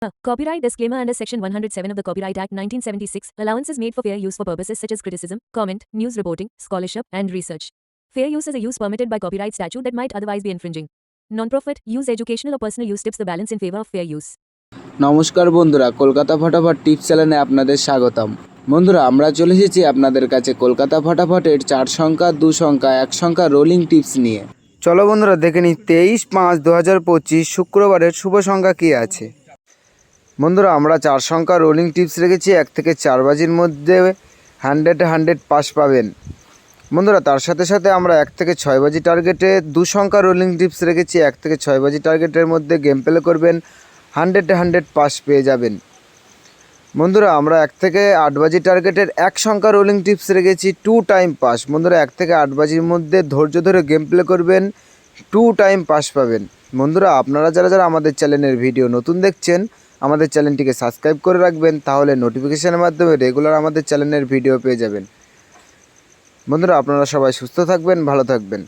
Copyright disclaimer under Section 107 of the Copyright Act 1976, allowance is made for fair use for purposes such as criticism, comment, news reporting, scholarship, and research. Fair use is a use permitted by copyright statute that might otherwise be infringing. Non-profit, use educational or personal use tips the balance in favor of fair use. নমস্কার বন্ধুরা, কলকাতা ফটাফট tips চ্যানেলে আপনাদের স্বাগতম। বন্ধুরা, আমরা চলে এসেছি আপনাদের কাছে কলকাতা ফটাফটের 4 সংখ্যা, 2 সংখ্যা, 1 সংখ্যা রোলিং টিপস নিয়ে। চলো বন্ধুরা, দেখে নিই 23/5/2025 শুক্রবারের শুভ সংখ্যা কী আছে। বন্ধুরা, আমরা 4 সংখ্যা রোলিং টিপস রেখেছি। 1 থেকে 4 বাজির মধ্যে 100 পাস পাবেন। বন্ধুরা, তার সাথে সাথে আমরা 1 থেকে 6 বাজি টার্গেটে 2 সংখ্যা রোলিং টিপস রেখেছি। 1 থেকে 6 বাজি টার্গেটের মধ্যে গেম প্লে করবেন, 100 পাস পেয়ে যাবেন। বন্ধুরা, আমরা 1 থেকে 8 বাজি টার্গেটের 1 সংখ্যা রোলিং টিপস রেখেছি 2 টাইম পাস। বন্ধুরা, 1 থেকে 8 বাজির মধ্যে ধৈর্য ধরে গেম প্লে করবেন, 2 টাইম পাস পাবেন। বন্ধুরা, আপনারা যারা আমাদের চ্যানেলের ভিডিও নতুন দেখছেন, আমাদের চ্যানেলটিকে সাবস্ক্রাইব করে রাখবেন, তাহলে নোটিফিকেশনের মাধ্যমে রেগুলার আমাদের চ্যানেলের ভিডিও পেয়ে যাবেন। বন্ধুরা, আপনারা সবাই সুস্থ থাকবেন, ভালো থাকবেন।